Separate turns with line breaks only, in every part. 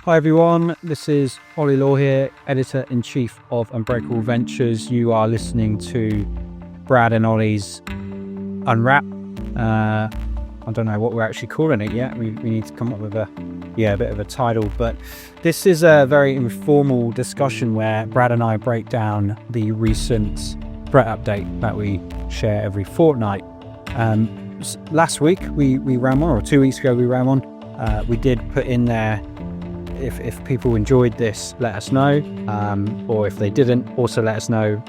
Hi everyone, this is Ollie Law here, Editor-in-Chief of Unbreakable Ventures. You are listening to Brad and Ollie's Unwrap. I don't know what we're actually calling it yet. We need to come up with a bit of a title, but this is a very informal discussion where Brad and I break down the recent threat update that we share every fortnight. Last week we ran one, or 2 weeks ago we ran one. We did put in there, if people enjoyed this, let us know, or if they didn't, also let us know.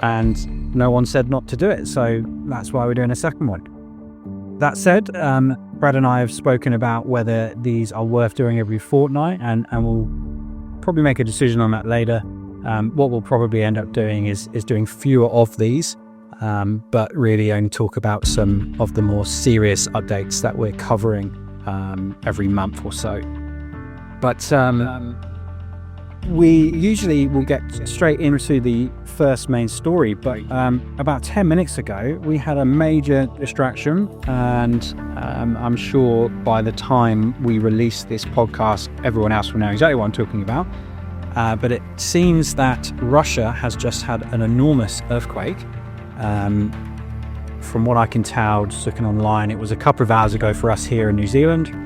And no one said not to do it, so that's why we're doing a second one. That said, Brad and I have spoken about whether these are worth doing every fortnight, and we'll probably make a decision on that later. What we'll probably end up doing is doing fewer of these, but really only talk about some of the more serious updates that we're covering every month or so. But we usually will get straight into the first main story, but about 10 minutes ago we had a major distraction, and I'm sure by the time we release this podcast everyone else will know exactly what I'm talking about. But it seems that Russia has just had an enormous earthquake. From what I can tell, just looking online, it was a couple of hours ago for us here in New Zealand.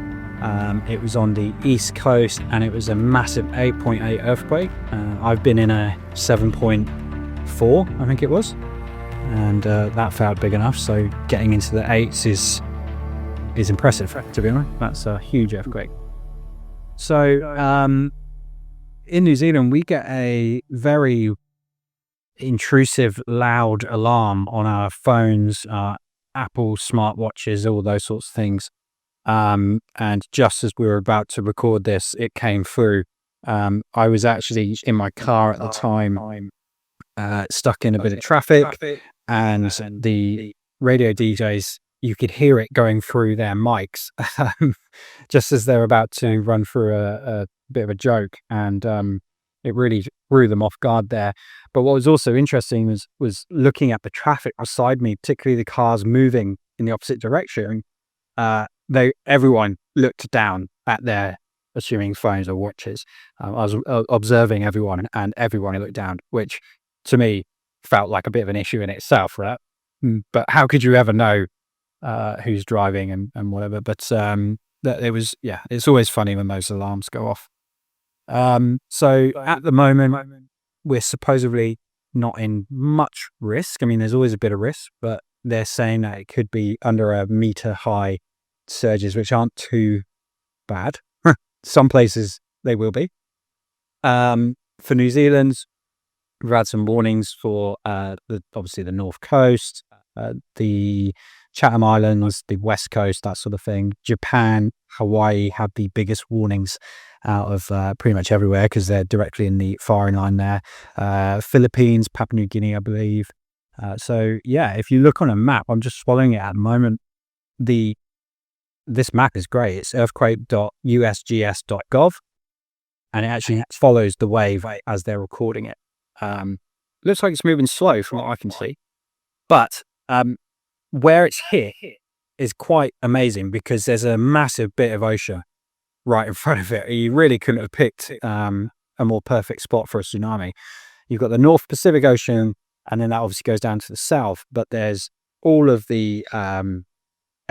It was on the east coast, and it was a massive 8.8 earthquake. I've been in a 7.4, I think it was, and that felt big enough. So getting into the 8s is impressive, to be honest. That's a huge earthquake. So in New Zealand, we get a very intrusive, loud alarm on our phones, Apple smartwatches, all those sorts of things. And just as we were about to record this, it came through. I was actually in my car at the time, stuck in a bit of traffic, and the radio DJs, you could hear it going through their mics just as they're about to run through a bit of a joke, and it really threw them off guard there. But what was also interesting was looking at the traffic beside me, particularly the cars moving in the opposite direction. Everyone looked down at their assuming phones or watches. I was observing everyone, and everyone looked down, which to me felt like a bit of an issue in itself, right? But how could you ever know who's driving and whatever? But it was, it's always funny when those alarms go off. So at the moment, we're supposedly not in much risk. I mean, there's always a bit of risk, but they're saying that it could be under a meter high surges, which aren't too bad. Some places they will be. For New Zealand, we've had some warnings for obviously the North Coast, the Chatham Islands, the West Coast, that sort of thing. Japan, Hawaii had the biggest warnings out of pretty much everywhere because they're directly in the firing line there. Philippines, Papua New Guinea, I believe. So if you look on a map, I'm just following it at the moment. This map is great. It's earthquake.usgs.gov, and it actually follows the wave as they're recording it. Looks like it's moving slow from what I can see, but where it's hit is quite amazing because there's a massive bit of ocean right in front of it. You really couldn't have picked a more perfect spot for a tsunami. You've got the North Pacific Ocean, and then that obviously goes down to the south, but there's all of the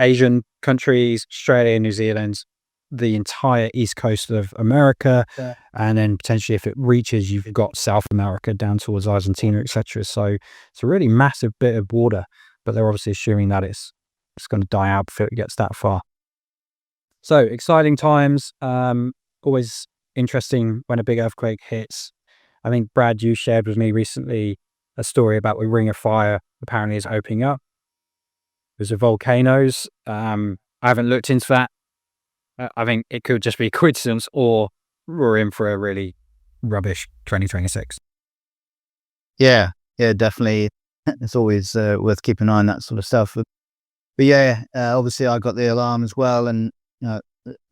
Asian countries, Australia, New Zealand, the entire east coast of America, and then potentially if it reaches, you've got South America down towards Argentina, etc. So it's a really massive bit of water, but they're obviously assuming that it's going to die out before it gets that far. So exciting times. Always interesting when a big earthquake hits. I think, Brad, you shared with me recently a story about the Ring of Fire apparently is opening up. There's volcanoes. I haven't looked into that. I think it could just be a coincidence, or we're in for a really rubbish 2026.
Yeah, definitely. It's always worth keeping an eye on that sort of stuff. But obviously I got the alarm as well, and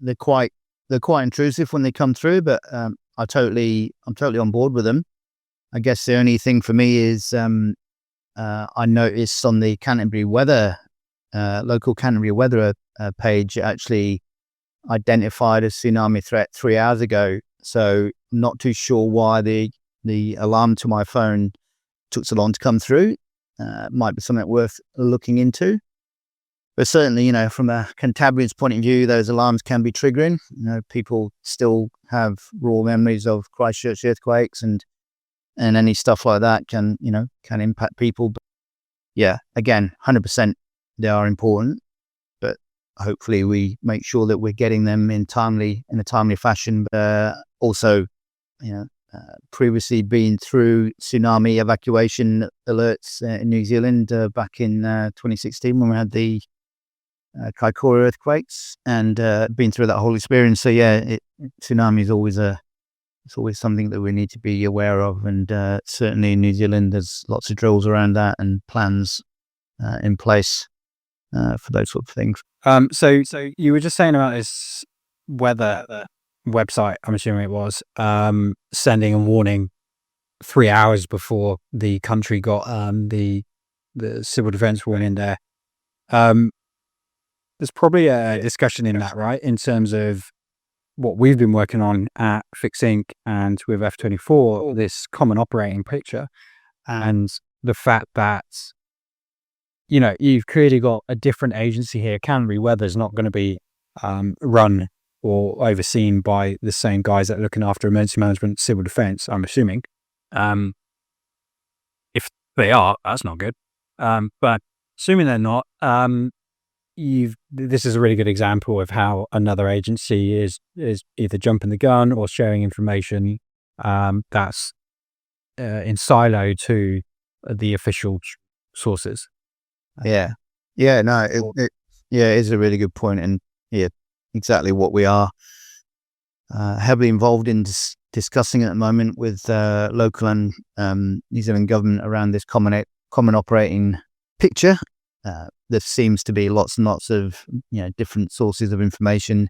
they're quite intrusive when they come through. But I'm totally on board with them. I guess the only thing for me is I noticed on the Canterbury weather, local Canterbury weather page, actually identified a tsunami threat 3 hours ago. So not too sure why the alarm to my phone took so long to come through. Might be something worth looking into. But certainly, from a Cantabrian's point of view, those alarms can be triggering. People still have raw memories of Christchurch earthquakes, and any stuff like that can impact people. But yeah, again, 100% they are important, but hopefully we make sure that we're getting them in a timely fashion. But also, previously been through tsunami evacuation alerts in New Zealand back in 2016 when we had the Kaikoura earthquakes, and been through that whole experience. So yeah, tsunami is always it's always something that we need to be aware of, and certainly in New Zealand there's lots of drills around that and plans in place for those sort of things.
So you were just saying about this weather website, I'm assuming it was, sending a warning 3 hours before the country got the civil defense warning there. There's probably a discussion in that, right? In terms of what we've been working on at Fix Inc. and with F24, this common operating picture, and the fact that, you've clearly got a different agency here. Canterbury Weather's not going to be run or overseen by the same guys that are looking after emergency management, civil defense, I'm assuming. If they are, that's not good. But assuming they're not, this is a really good example of how another agency is either jumping the gun or sharing information that's in silo to the official sources.
No, it is a really good point, and exactly what we are heavily involved in discussing at the moment with local and New Zealand government around this common operating picture. There seems to be lots and lots of different sources of information,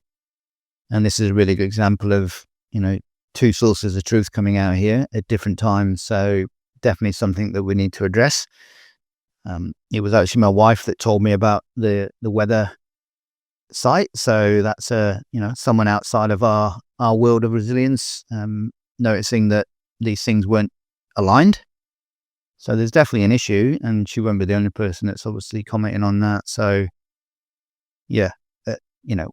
and this is a really good example of two sources of truth coming out here at different times. So definitely something that we need to address. It was actually my wife that told me about the weather site, so that's someone outside of our world of resilience, noticing that these things weren't aligned. So there's definitely an issue, and she won't be the only person that's obviously commenting on that. So yeah,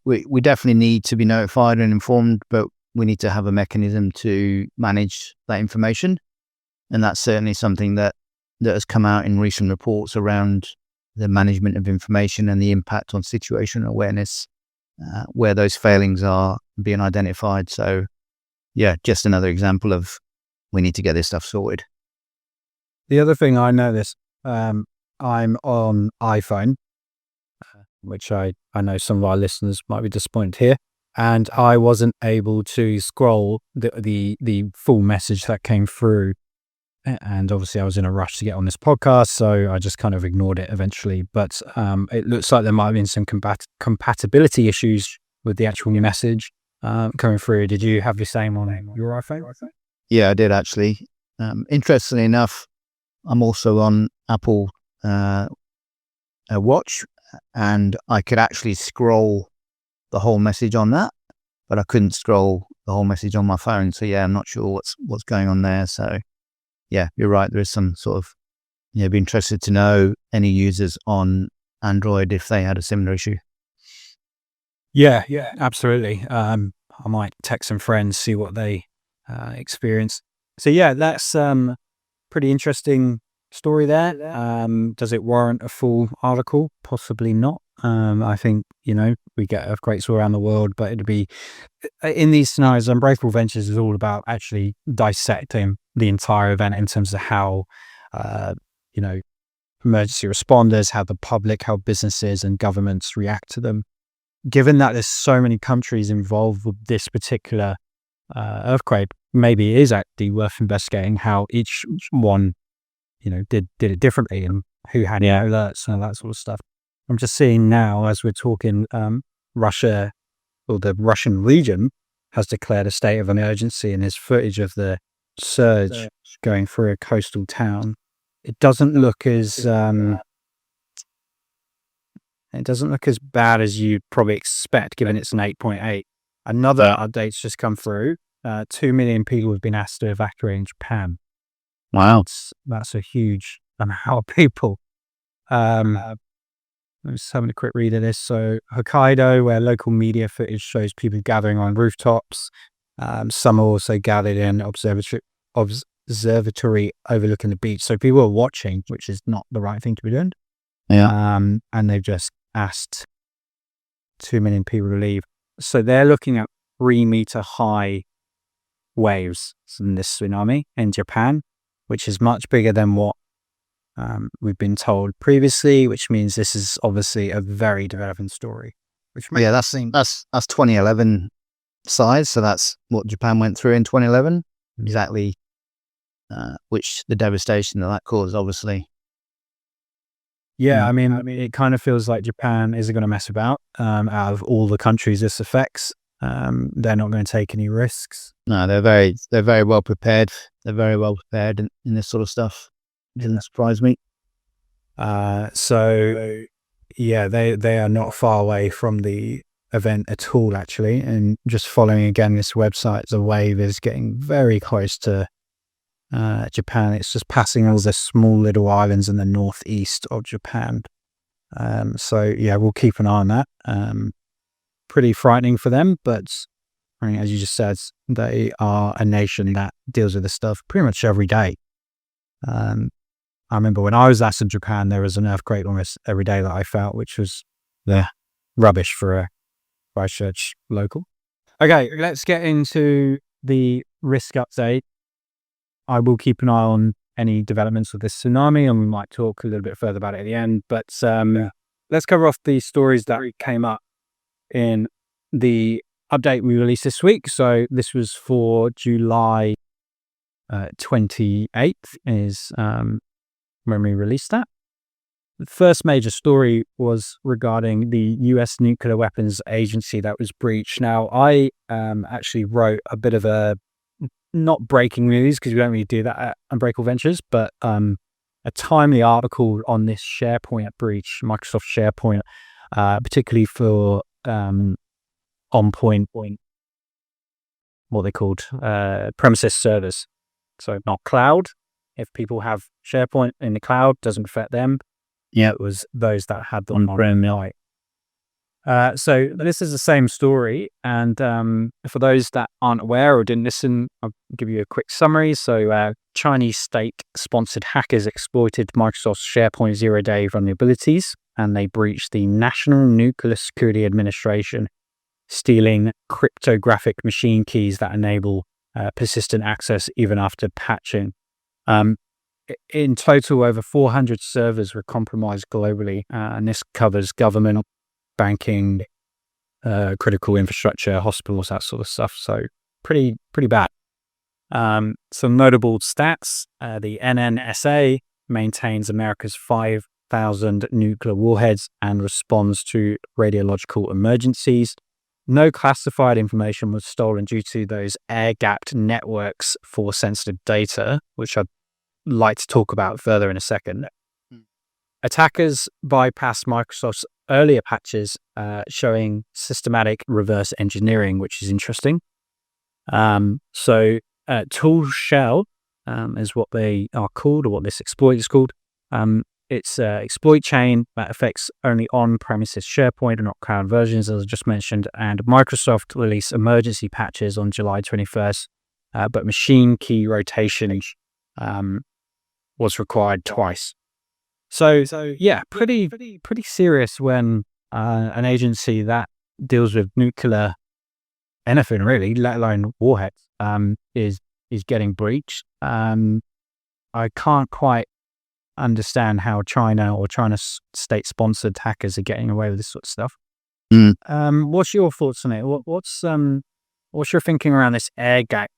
we definitely need to be notified and informed, but we need to have a mechanism to manage that information. And that's certainly something that has come out in recent reports around the management of information and the impact on situational awareness, where those failings are being identified. So yeah, just another example of we need to get this stuff sorted.
The other thing I noticed, I'm on iPhone, which I know some of our listeners might be disappointed here, and I wasn't able to scroll the full message that came through. And obviously I was in a rush to get on this podcast, so I just kind of ignored it eventually. But it looks like there might have been some compatibility issues with the actual message coming through. Did you have the same on your iPhone?
Yeah, I did actually. Interestingly enough, I'm also on Apple Watch, and I could actually scroll the whole message on that, but I couldn't scroll the whole message on my phone. So yeah, I'm not sure what's going on there. So yeah, you're right. There is some sort of, be interested to know any users on Android if they had a similar issue.
Yeah, absolutely. I might text some friends, see what they experience. So yeah, that's pretty interesting story there. Does it warrant a full article? Possibly not. I think, we get earthquakes all around the world, but it'd be in these scenarios, Unbreakable Ventures is all about actually dissecting the entire event in terms of how, emergency responders, how the public, how businesses and governments react to them. Given that there's so many countries involved with this particular earthquake, maybe it is actually worth investigating how each one, did it differently and who had alerts and that sort of stuff. I'm just seeing now as we're talking, Russia, or the Russian Legion, has declared a state of emergency, and there's footage of the surge going through a coastal town. It doesn't look as It doesn't look as bad as you'd probably expect, given it's an 8.8. Another update's just come through. 2 million people have been asked to evacuate in Japan.
Wow.
That's a huge amount of people. I'm just having a quick read of this. So Hokkaido, where local media footage shows people gathering on rooftops. Some are also gathered in observatory overlooking the beach. So people are watching, which is not the right thing to be doing.
Yeah.
And they've just asked 2 million people to leave. So they're looking at 3-meter high waves in this tsunami in Japan, which is much bigger than what we've been told previously, which means this is obviously a very developing story.
Yeah, that's 2011 size. So that's what Japan went through in 2011. Exactly, which the devastation that caused, obviously.
Yeah, I mean, it kind of feels like Japan isn't going to mess about. Out of all the countries this affects, they're not going to take any risks.
No, they're very well prepared. They're very well prepared in this sort of stuff. Didn't surprise me.
So yeah, they are not far away from the event at all, actually. And just following again this website, the wave is getting very close to Japan. It's just passing all the small little islands in the northeast of Japan. So yeah, we'll keep an eye on that. Pretty frightening for them, but I mean, as you just said, they are a nation that deals with this stuff pretty much every day. I remember when I was last in Japan, there was an earthquake almost every day that I felt, which was rubbish for a Christchurch local. Okay, let's get into the risk update. I will keep an eye on any developments with this tsunami, and we might talk a little bit further about it at the end. But let's cover off the stories that came up in the update we released this week. So this was for July 28th is when we released that. The first major story was regarding the US Nuclear Weapons Agency that was breached. Now, I actually wrote a bit of a, not breaking news because we don't really do that at Unbreakable Ventures, but a timely article on this SharePoint breach, Microsoft SharePoint, particularly for on-point, what they called, premises servers. So not cloud. If people have SharePoint in the cloud, doesn't affect them.
Yeah,
it was those that had them on-prem. So this is the same story. And for those that aren't aware or didn't listen, I'll give you a quick summary. So Chinese state-sponsored hackers exploited Microsoft's SharePoint zero-day vulnerabilities, and they breached the National Nuclear Security Administration, stealing cryptographic machine keys that enable persistent access even after patching. In total, over 400 servers were compromised globally, and this covers government, banking, critical infrastructure, hospitals, that sort of stuff. So pretty bad. Some notable stats: the NNSA maintains America's 5,000 nuclear warheads and responds to radiological emergencies. No classified information was stolen due to those air-gapped networks for sensitive data, which I'd like to talk about further in a second. Attackers bypassed Microsoft's earlier patches, showing systematic reverse engineering, which is interesting. So tool shell is what they are called, or what this exploit is called. It's an exploit chain that affects only on-premises SharePoint and not cloud versions, as I just mentioned. And Microsoft released emergency patches on July 21st, but machine key rotation was required twice. So yeah, pretty serious when an agency that deals with nuclear anything really, let alone warheads, is getting breached. I can't quite understand how China or China's state-sponsored hackers are getting away with this sort of stuff. What's your thoughts on it? What's your thinking around this air gap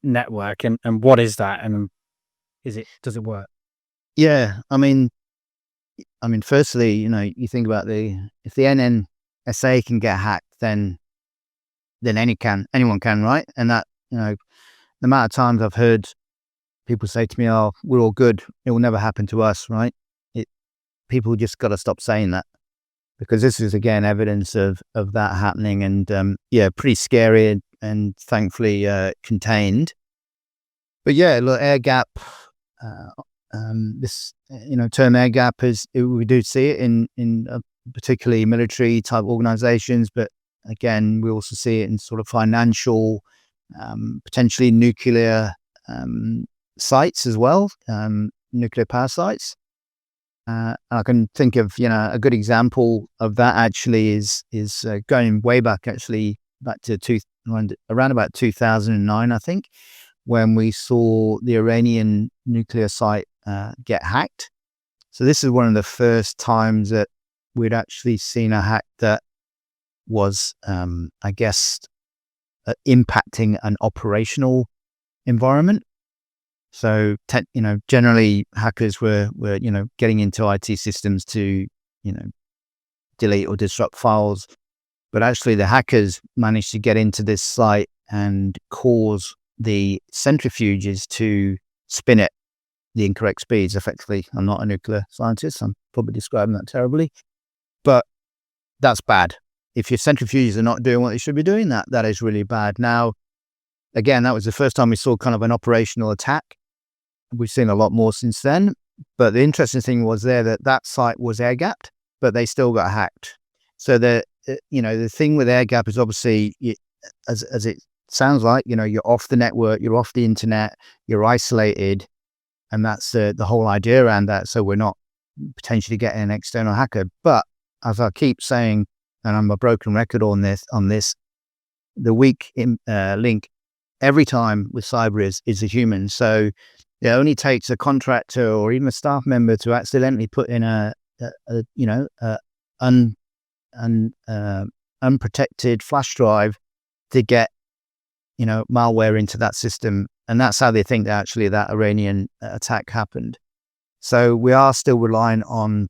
network, and what is that, and does it work?
Yeah, I mean, firstly, you think about if the NNSA can get hacked, then anyone can, right? And that, the amount of times I've heard people say to me, "Oh, we're all good. It will never happen to us," right? People just got to stop saying that. because this is again evidence of that happening, and pretty scary and thankfully contained. But yeah, look, air gap. This term air gap we do see it in particularly military type organizations, but again we also see it in sort of financial, potentially nuclear sites as well, nuclear power sites. I can think of a good example of that actually is going way back, actually back to around about 2009, I think, when we saw the Iranian nuclear site get hacked. So this is one of the first times that we'd actually seen a hack that was, I guess, impacting an operational environment. So, generally hackers were getting into IT systems to, delete or disrupt files. But actually the hackers managed to get into this site and cause the centrifuges to spin at the incorrect speeds, effectively. I'm not a nuclear scientist. I'm probably describing that terribly. But that's bad. If your centrifuges are not doing what they should be doing, that is really bad. Now, again, that was the first time we saw kind of an operational attack. We've seen a lot more since then. But the interesting thing was there that site was air gapped, but they still got hacked. So the thing with air gap is obviously, as it sounds like, you're off the network, you're off the internet, you're isolated, and that's the whole idea around that. So we're not potentially getting an external hacker. But as I keep saying, and I'm a broken record on this, the weak link every time with cyber is a human. So it only takes a contractor or even a staff member to accidentally put in unprotected flash drive to get malware into that system, and that's how they think that actually that Iranian attack happened. So we are still relying on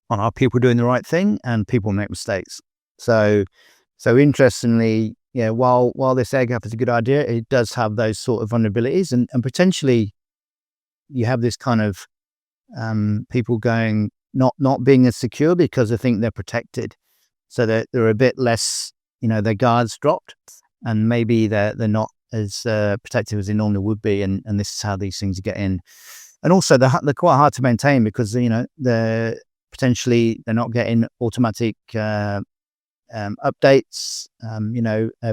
our people doing the right thing, and people make mistakes. So interestingly, while this air gap is a good idea, it does have those sort of vulnerabilities, and potentially you have this kind of people going not being as secure because they think they're protected, so that they're a bit less, their guards dropped, and maybe they're not as protective as they normally would be, and this is how these things get in. And also they're quite hard to maintain because they're not getting automatic updates,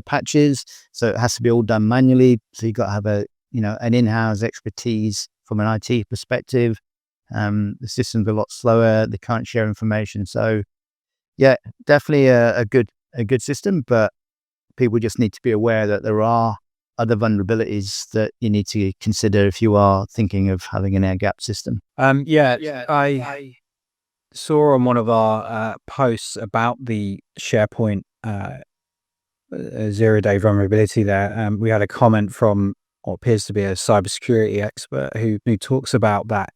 patches, so it has to be all done manually. So you've got to have an in-house expertise from an IT perspective. The system's a lot slower. They can't share information. So yeah, definitely a good system, but people just need to be aware that there are other vulnerabilities that you need to consider if you are thinking of having an air gap system.
I saw on one of our posts about the SharePoint 0-day vulnerability there. We had a comment from what appears to be a cybersecurity expert who talks about that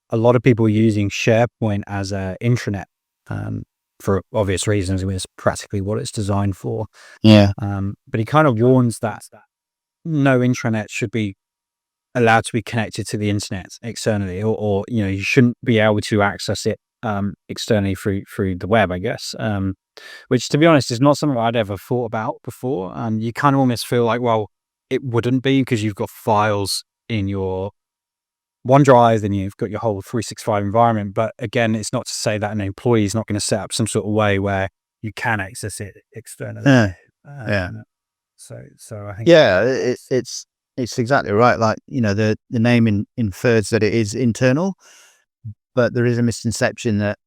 a lot of people are using SharePoint as an intranet for obvious reasons. I mean, it's practically what it's designed for.
Yeah.
But he kind of warns that no intranet should be allowed to be connected to the internet externally, or you shouldn't be able to access it externally through the web, I guess. Which, to be honest, is not something I'd ever thought about before. And you kind of almost feel like, well, it wouldn't be because you've got files in your OneDrive and you've got your whole 365 environment. But again, it's not to say that an employee is not going to set up some sort of way where you can access it externally.
Yeah.
So I think
it's exactly right. Like, the name infers that it is internal, but there is a misconception that,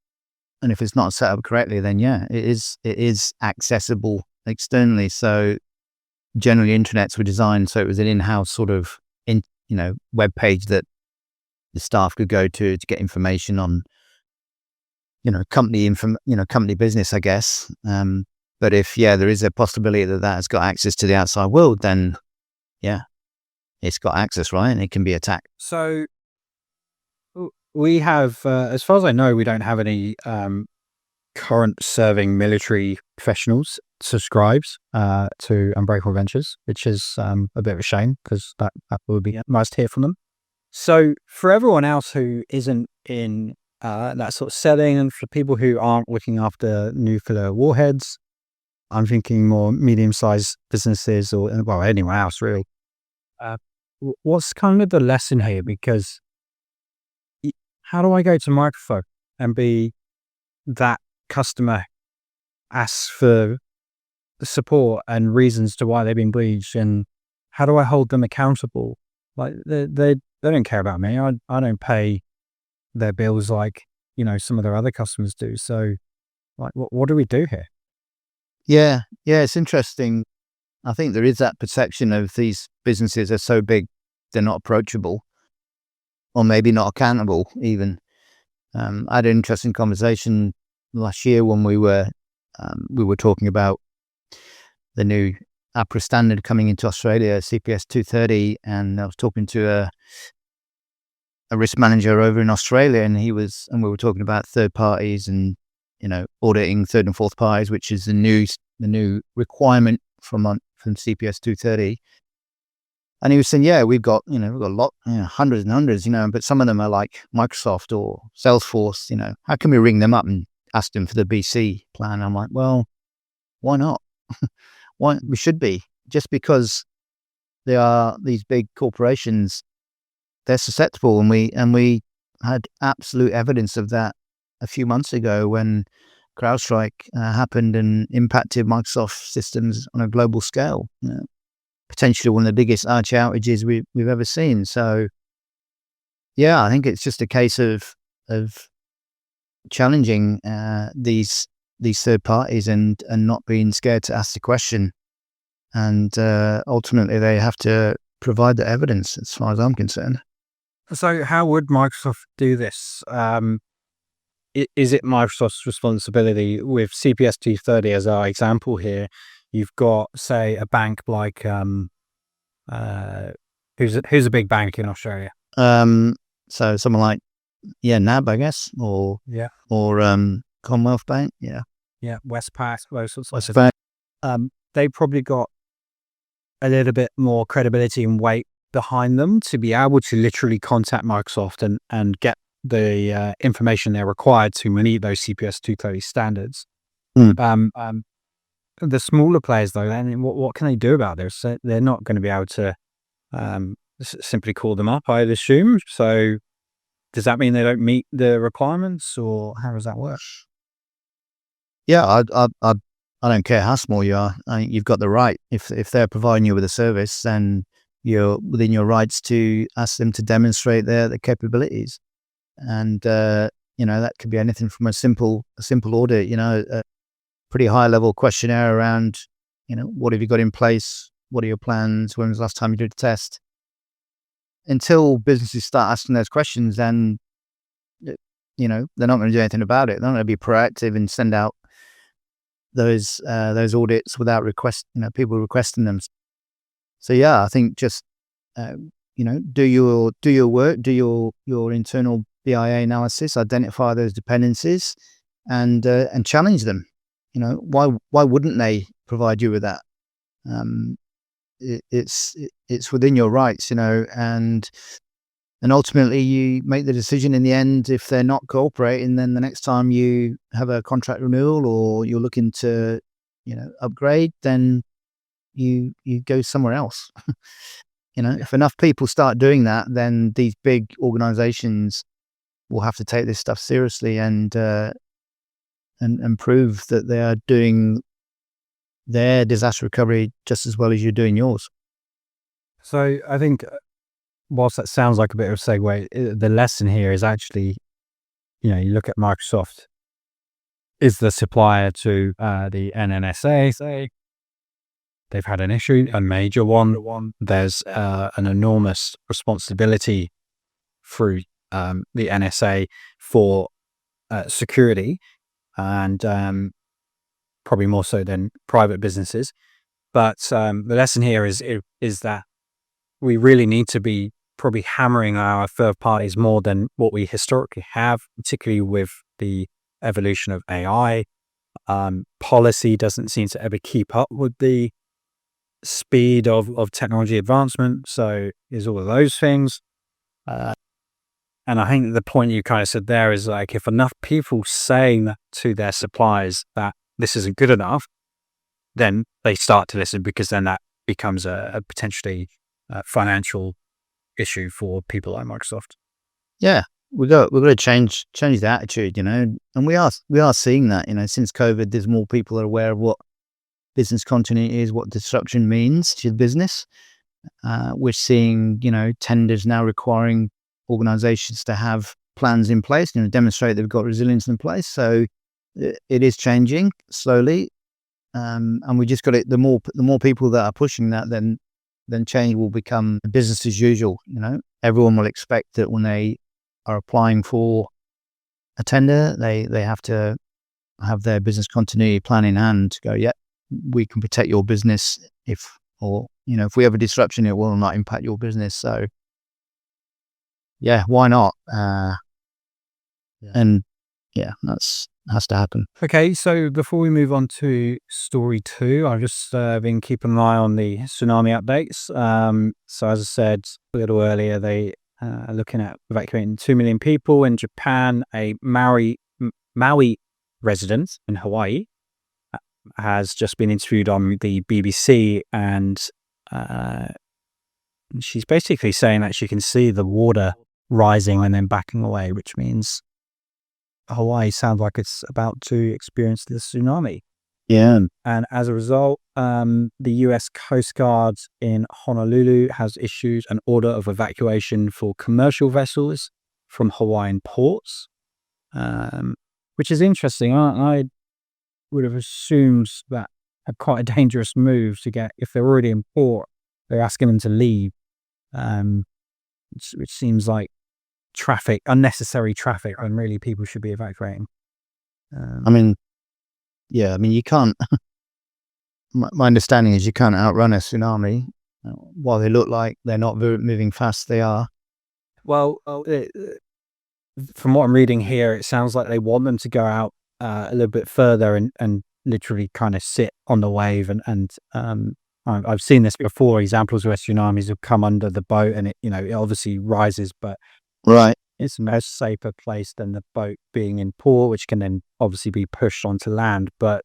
and if it's not set up correctly, then it is accessible externally. So generally intranets were designed so it was an in-house sort of web page that the staff could go to get information on company business, I guess. But if there is a possibility that has got access to the outside world, then it's got access, right? And it can be attacked.
So we have, as far as I know, we don't have any current serving military professionals subscribes to Unbreakable Ventures, which is a bit of a shame because that would be nice to hear from them. So for everyone else who isn't in that sort of setting, and for people who aren't looking after nuclear warheads, I'm thinking more medium-sized businesses or, well, anyone else really. Uh, what's kind of the lesson here? Because how do I go to Microsoft and be that customer, ask for support and reasons to why they've been breached, and how do I hold them accountable? Like they don't care about me. I don't pay their bills like some of their other customers do. So like, what do we do here?
Yeah, yeah, it's interesting. I think there is that perception of these businesses are so big they're not approachable, or maybe not accountable even. I had an interesting conversation last year when we were talking about the new APRA standard coming into Australia, CPS 230, and I was talking to a risk manager over in Australia, and we were talking about third parties and auditing third and fourth parties, which is the new requirement from CPS 230. And he was saying, yeah, we've got a lot, hundreds and hundreds, but some of them are like Microsoft or Salesforce. How can we ring them up and ask them for the BC plan? I'm like, well, why not? Why we should be, just because they are these big corporations, they're susceptible, and we had absolute evidence of that a few months ago when CrowdStrike happened and impacted Microsoft systems on a global scale. Potentially one of the biggest arch outages we've ever seen. So, yeah, I think it's just a case of challenging these third parties and not being scared to ask the question. And ultimately, they have to provide the evidence, as far as I'm concerned.
So how would Microsoft do this? Is it Microsoft's responsibility? With CPS 230 as our example here, you've got, say, a bank like who's a big bank in Australia?
So someone like NAB, I guess, or Commonwealth Bank,
Westpac, those sorts of
Westpac.
They probably got a little bit more credibility and weight behind them to be able to literally contact Microsoft and get the information they're required to meet those CPS 230 standards. The smaller players, though, then what can they do about this? They're not going to be able to simply call them up, I'd assume. So does that mean they don't meet the requirements, or how does that work?
Yeah, I don't care how small you are. I think you've got the right. If they're providing you with a service, then you're within your rights to ask them to demonstrate their capabilities. And that could be anything from a simple audit, a pretty high level questionnaire around, what have you got in place? What are your plans? When was the last time you did a test? Until businesses start asking those questions, then they're not going to do anything about it. They're not going to be proactive and send out those audits without people requesting them. So yeah, I think just do your work, do your internal BIA analysis, identify those dependencies, and challenge them. Why wouldn't they provide you with that? It's within your rights, and ultimately you make the decision in the end. If they're not cooperating, then the next time you have a contract renewal or you're looking to upgrade, then you go somewhere else. If enough people start doing that, then these big organizations will have to take this stuff seriously and prove that they are doing their disaster recovery just as well as you're doing yours.
So I think, whilst that sounds like a bit of a segue, the lesson here is actually, you look at Microsoft is the supplier to the NNSA. Say they've had an issue, a major one. There's an enormous responsibility through the NSA for security, and probably more so than private businesses. But the lesson here is that we really need to be probably hammering our third parties more than what we historically have, particularly with the evolution of AI. Policy doesn't seem to ever keep up with the speed of technology advancement. So there's all of those things. And I think the point you kind of said there is like, if enough people saying that to their suppliers that this isn't good enough, then they start to listen, because then that becomes a potentially financial issue for people like Microsoft.
Yeah, we've got to change the attitude, and we are seeing that, since COVID, there's more people that are aware of what business continuity is, what disruption means to the business. We're seeing, tenders now requiring organizations to have plans in place, demonstrate they've got resilience in place. So it is changing slowly. And we just got it. The more people that are pushing that, then change will become business as usual. Everyone will expect that when they are applying for a tender, they have to have their business continuity plan in hand to go, yeah, we can protect your business if we have a disruption, it will not impact your business. So yeah, why not? And yeah, that's has to happen.
Okay, so before we move on to story 2, I've just been keeping an eye on the tsunami updates. So as I said a little earlier, they are looking at evacuating 2 million people in Japan. A Maui resident in Hawaii has just been interviewed on the BBC, and she's basically saying that she can see the water rising and then backing away, which means Hawaii sounds like it's about to experience the tsunami.
Yeah.
And as a result, the US Coast Guard in Honolulu has issued an order of evacuation for commercial vessels from Hawaiian ports, which is interesting. I would have assumed that quite a dangerous move to get, if they're already in port, they're asking them to leave, which seems like unnecessary traffic, and really people should be evacuating.
You can't. My understanding is you can't outrun a tsunami. While they look like they're not moving fast, they are.
Well, from what I'm reading here, it sounds like they want them to go out a little bit further and literally kind of sit on the wave. And I've seen this before, examples where tsunamis have come under the boat, and it obviously rises, but
right,
it's a much safer place than the boat being in port, which can then obviously be pushed onto land. But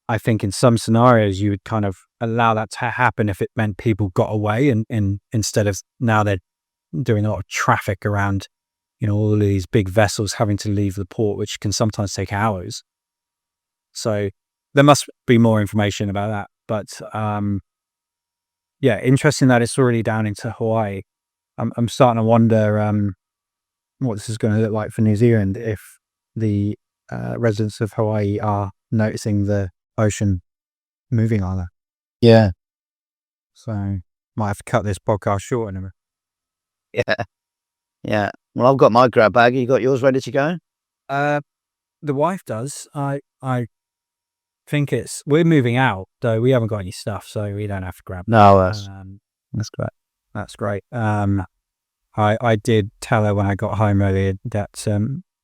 I think in some scenarios you would kind of allow that to happen if it meant people got away, and instead of now they're doing a lot of traffic around, all of these big vessels having to leave the port, which can sometimes take hours. So there must be more information about that. But interesting that it's already down into Hawaii. I'm starting to wonder what this is going to look like for New Zealand if the residents of Hawaii are noticing the ocean moving either.
Yeah.
So might have to cut this podcast short in a minute.
Yeah. Well, I've got my grab bag. You got yours ready to go?
The wife does. I think we're moving out, though we haven't got any stuff, so we don't have to grab.
No, that's great.
That's great. I did tell her when I got home earlier that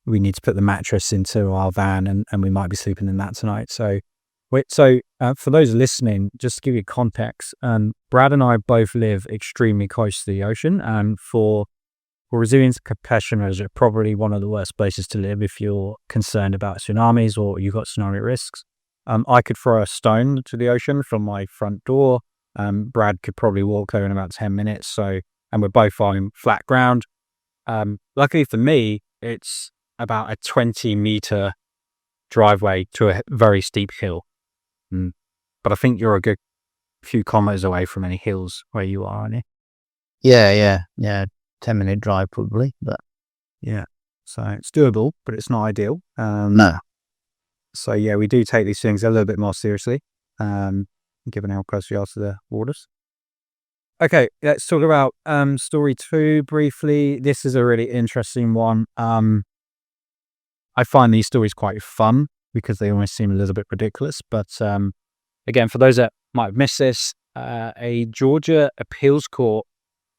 we need to put the mattress into our van, and we might be sleeping in that tonight. So for those listening, just to give you context, Brad and I both live extremely close to the ocean, and for resilience practitioners, it's probably one of the worst places to live if you're concerned about tsunamis or you've got tsunami risks. I could throw a stone to the ocean from my front door. Brad could probably walk there in about 10 minutes. And we're both on flat ground. Luckily for me, it's about a 20-meter driveway to a very steep hill. But I think you're a good few kilometers away from any hills where you are, aren't you?
Yeah. 10-minute drive probably, but
yeah. So it's doable, but it's not ideal.
No.
So yeah, we do take these things a little bit more seriously, given how close we are to the waters. Okay, let's talk about story 2 briefly. This is a really interesting one. I find these stories quite fun because they almost seem a little bit ridiculous. But again, for those that might have missed this, a Georgia appeals court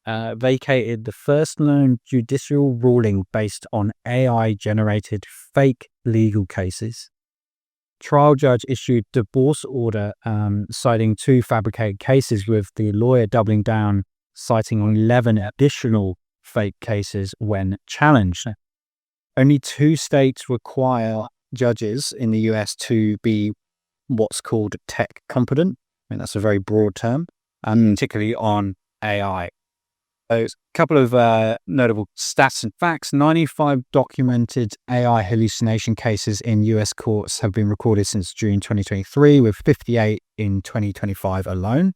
vacated the first known judicial ruling based on AI-generated fake legal cases. Trial judge issued divorce order citing 2 fabricated cases, with the lawyer doubling down, citing 11 additional fake cases when challenged. Only 2 states require judges in the US to be what's called tech competent. I mean, that's a very broad term, particularly on AI. So, a couple of notable stats and facts. 95 documented AI hallucination cases in US courts have been recorded since June 2023, with 58 in 2025 alone.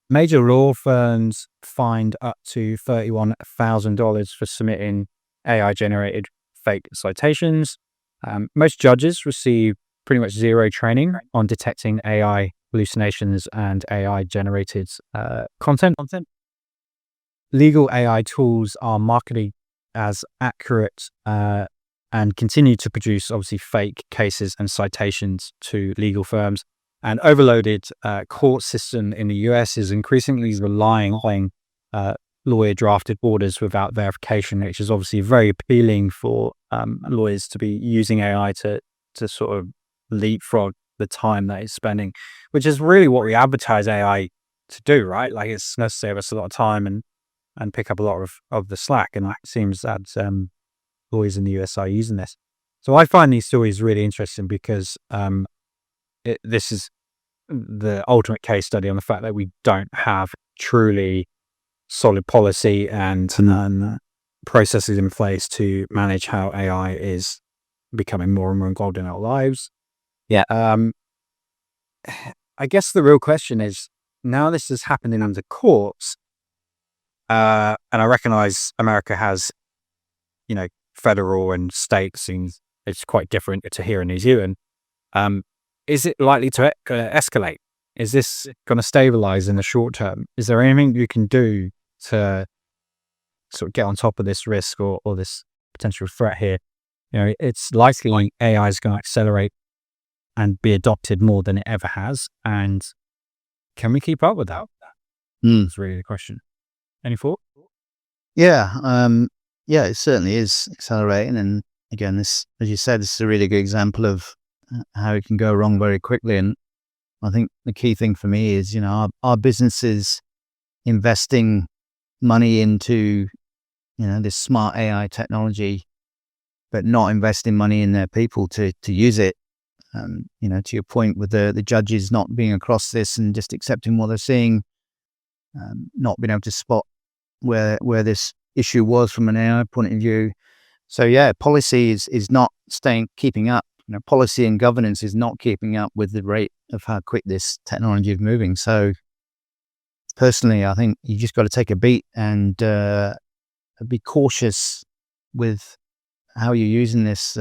Major law firms fined up to $31,000 for submitting AI-generated fake citations. Most judges receive pretty much zero training on detecting AI hallucinations and AI-generated content. Legal AI tools are marketed as accurate and continue to produce, obviously, fake cases and citations to legal firms. An overloaded court system in the US is increasingly relying on lawyer-drafted orders without verification, which is obviously very appealing for lawyers to be using AI to sort of leapfrog the time that it's spending, which is really what we advertise AI to do, right? Like, it's going to save us a lot of time and pick up a lot of the slack. And it seems that lawyers in the US are using this. So I find these stories really interesting because this is the ultimate case study on the fact that we don't have truly solid policy and processes in place to manage how AI is becoming more and more involved in our lives.
Yeah.
I guess the real question is, now this is happening under courts, and I recognize America has, federal and states, and it's quite different to here in New Zealand. Is it likely to escalate? Is this going to stabilize in the short term? Is there anything you can do to sort of get on top of this risk or this potential threat here? It's likely like AI is going to accelerate and be adopted more than it ever has. And can we keep up with that? That's really the question. Any thought?
Yeah. It certainly is accelerating. And again, this, as you said, this is a really good example of how it can go wrong very quickly. And I think the key thing for me is, our businesses investing money into, this smart AI technology, but not investing money in their people to use it. To your point with the judges not being across this and just accepting what they're seeing, not being able to spot where this issue was from an AI point of view. So policy is not keeping up. Policy and governance is not keeping up with the rate of how quick this technology is moving. So personally, I think you just got to take a beat and be cautious with how you're using this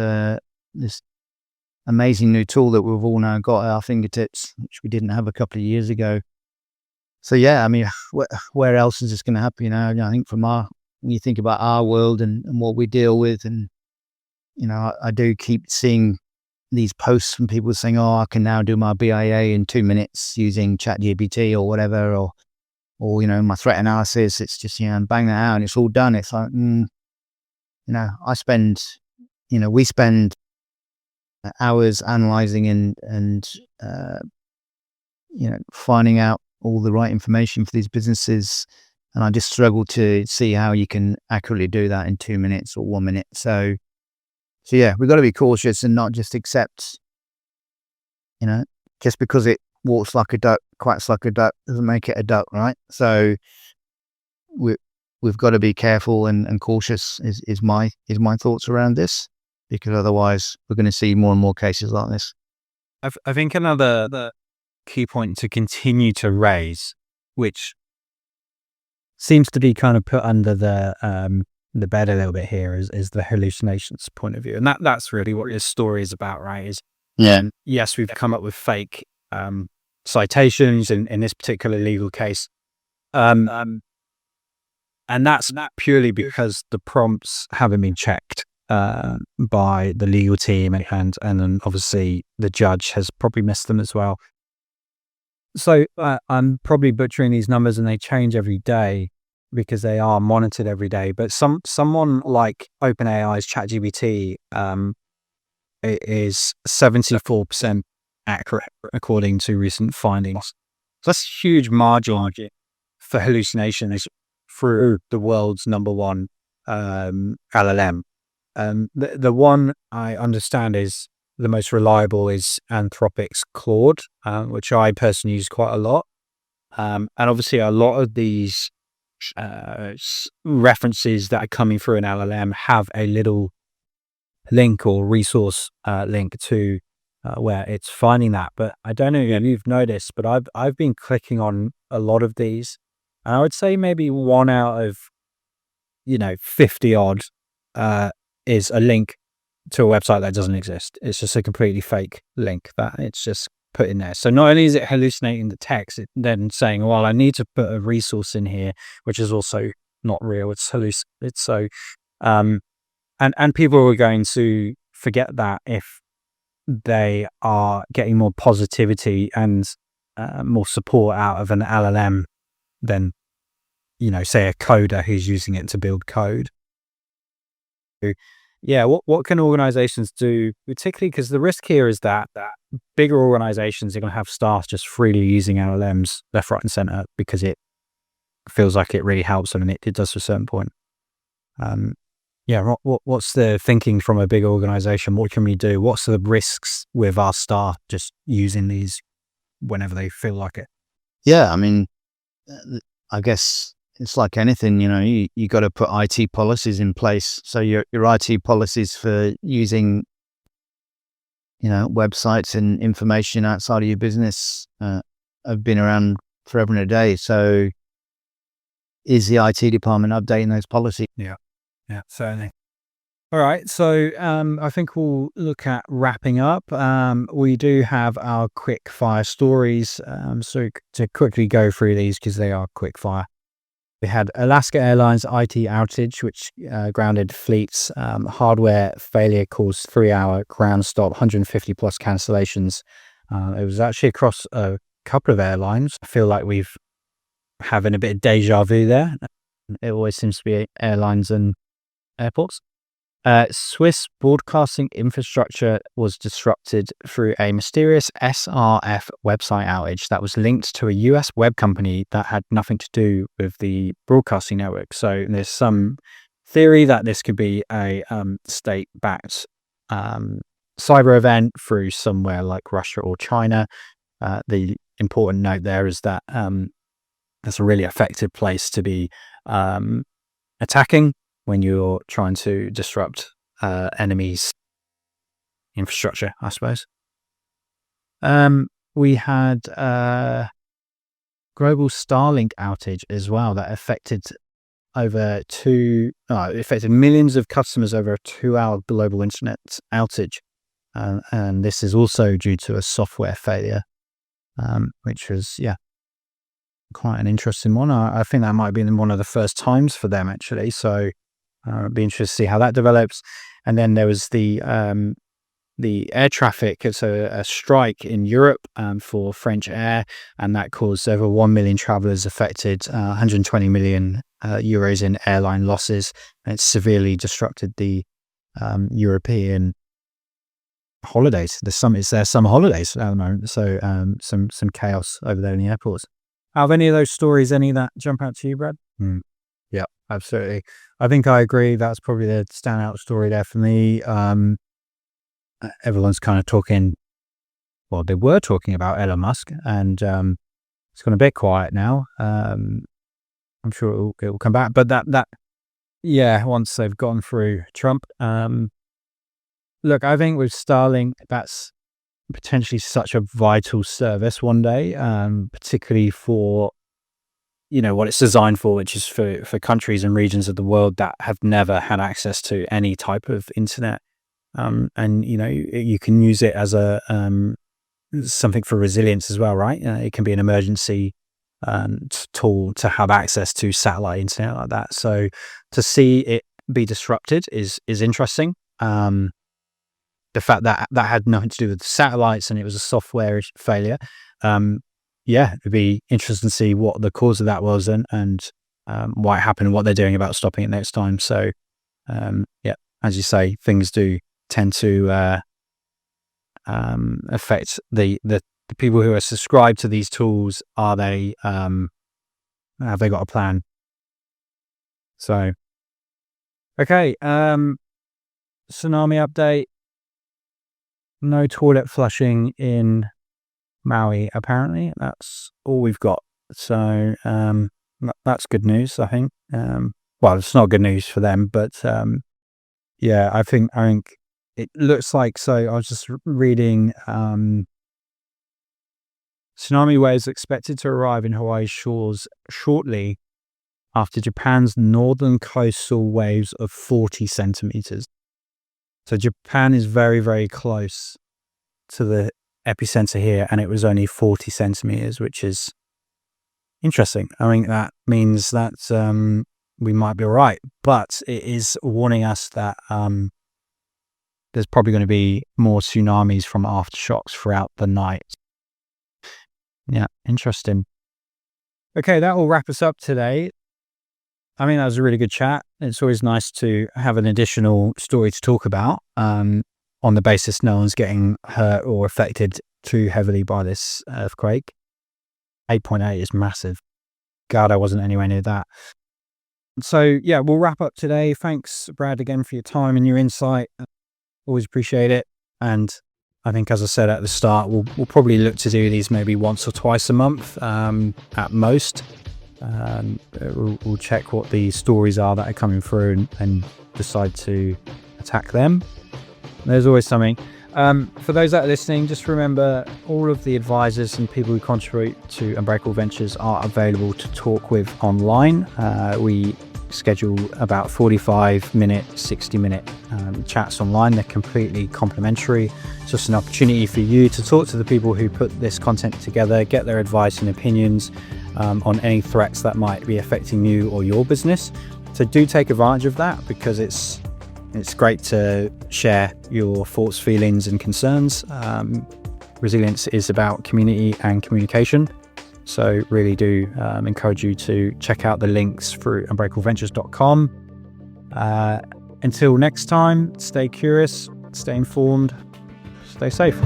amazing new tool that we've all now got at our fingertips, which we didn't have a couple of years ago. So I mean, where else is this going to happen? I think when you think about our world and what we deal with, and I do keep seeing these posts from people saying, "Oh, I can now do my BIA in 2 minutes using ChatGPT or whatever," or my threat analysis. It's just bang that out and it's all done. It's like, we spend hours analyzing and finding out all the right information for these businesses, and I just struggle to see how you can accurately do that in 2 minutes or 1 minute. So we've got to be cautious and not just accept, just because it walks like a duck, quacks like a duck, doesn't make it a duck, right? So we've got to be careful and cautious is my thoughts around this, because otherwise we're going to see more and more cases like this.
I think another key point to continue to raise, which seems to be kind of put under the bed a little bit here, is the hallucinations point of view. And that's really what this story is about, right? Yes, we've come up with fake citations in this particular legal case. And that's purely because the prompts haven't been checked by the legal team, and then obviously the judge has probably missed them as well. So I'm probably butchering these numbers, and they change every day because they are monitored every day. But someone like OpenAI's ChatGPT is 74% accurate according to recent findings. So that's a huge margin for hallucinations through the world's number one LLM. The one I understand is the most reliable is Anthropic's Claude, which I personally use quite a lot. And obviously, a lot of these references that are coming through an LLM have a little link or resource link to where it's finding that. But I don't know if you've noticed, but I've been clicking on a lot of these, and I would say maybe one out of 50 odd is a link to a website that doesn't exist. It's just a completely fake link that it's just put in there. So not only is it hallucinating the text, it then saying, well, I need to put a resource in here, which is also not real. It's so, and people are going to forget that if they are getting more positivity and more support out of an LLM than, say a coder who's using it to build code. Yeah, what can organizations do, particularly because the risk here is that bigger organizations are going to have staff just freely using LLMs left, right, and center because it feels like it really helps them, and it does to a certain point. Yeah, what's the thinking from a big organization? What can we do? What's the risks with our staff just using these whenever they feel like it?
Yeah, I mean, I guess it's like anything, you got to put IT policies in place. So your IT policies for using, websites and information outside of your business have been around forever and a day. So is the IT department updating those policies?
Yeah, certainly. All right, so I think we'll look at wrapping up. We do have our quick fire stories. So to quickly go through these because they are quick fire. We had Alaska Airlines IT outage, which grounded fleets. Hardware failure caused 3-hour ground stop, 150 plus cancellations. It was actually across a couple of airlines. I feel like we've having a bit of deja vu there. It always seems to be airlines and airports. Swiss broadcasting infrastructure was disrupted through a mysterious SRF website outage that was linked to a US web company that had nothing to do with the broadcasting network. So there's some theory that this could be a state-backed cyber event through somewhere like Russia or China. The important note there is that that's a really effective place to be attacking when you're trying to disrupt enemies' infrastructure, I suppose. We had global Starlink outage as well that affected affected millions of customers over a 2-hour global internet outage. And this is also due to a software failure, which was, quite an interesting one. I think that might have been one of the first times for them, actually. So it'd be interesting to see how that develops. And then there was the air traffic. It's a strike in Europe for French Air, and that caused over 1 million travelers affected, 120 million euros in airline losses. And it severely disrupted the European holidays. It's their summer holidays at the moment, so some chaos over there in the airports. Out of any of those stories, any that jump out to you, Brad? Yeah, absolutely. I think I agree. That's probably the standout story there for me. Everyone's kind of talking. Well, they were talking about Elon Musk, and it's gone a bit quiet now. I'm sure it will come back, but once they've gone through Trump. Look, I think with Starlink, that's potentially such a vital service one day, particularly for what it's designed for, which is for countries and regions of the world that have never had access to any type of internet. And you can use it as a something for resilience as well, right? It can be an emergency tool to have access to satellite internet like that. So to see it be disrupted is interesting. The fact that had nothing to do with the satellites and it was a software failure. It'd be interesting to see what the cause of that was and why it happened and what they're doing about stopping it next time. So, as you say, things do tend to affect the people who are subscribed to these tools. Are they have they got a plan? So, okay, tsunami update. No toilet flushing in Maui, apparently. That's all we've got. So, that's good news, I think. Well, it's not good news for them, but yeah, I think it looks like. So I was just reading. Tsunami waves expected to arrive in Hawaii's shores shortly after Japan's northern coastal waves of 40 centimeters. So Japan is very, very close to the epicenter here, and it was only 40 centimeters, which is interesting. I mean, that means that we might be all right, but it is warning us that there's probably going to be more tsunamis from aftershocks throughout the night. Yeah, interesting. Okay, that will wrap us up today. I mean, that was a really good chat. It's always nice to have an additional story to talk about on the basis no one's getting hurt or affected too heavily by this earthquake. 8.8 is massive. God, I wasn't anywhere near that. So, yeah, we'll wrap up today. Thanks, Brad, again for your time and your insight. Always appreciate it. And I think, as I said at the start, we'll probably look to do these maybe once or twice a month at most. We'll check what the stories are that are coming through and decide to attack them. There's always something. For those that are listening, just remember all of the advisors and people who contribute to Unbreakable Ventures are available to talk with online. We schedule about 45-minute, 60-minute chats online. They're completely complimentary. It's just an opportunity for you to talk to the people who put this content together, get their advice and opinions on any threats that might be affecting you or your business. So do take advantage of that, because it's great to share your thoughts, feelings and concerns. Resilience is about community and communication. So really do encourage you to check out the links through unbreakableventures.com. Until next time, stay curious, stay informed, stay safe.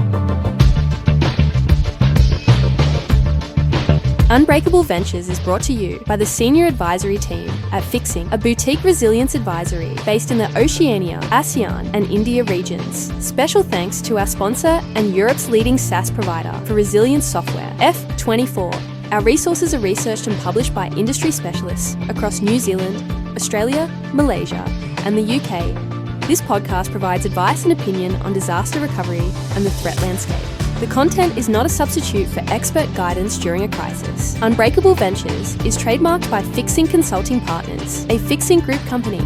Unbreakable Ventures is brought to you by the Senior Advisory Team at Fixing, a boutique resilience advisory based in the Oceania, ASEAN and India regions. Special thanks to our sponsor and Europe's leading SaaS provider for resilience software, F24. Our resources are researched and published by industry specialists across New Zealand, Australia, Malaysia and the UK. This podcast provides advice and opinion on disaster recovery and the threat landscape. The content is not a substitute for expert guidance during a crisis. Unbreakable Ventures is trademarked by Fixing Consulting Partners, a Fixing Group company.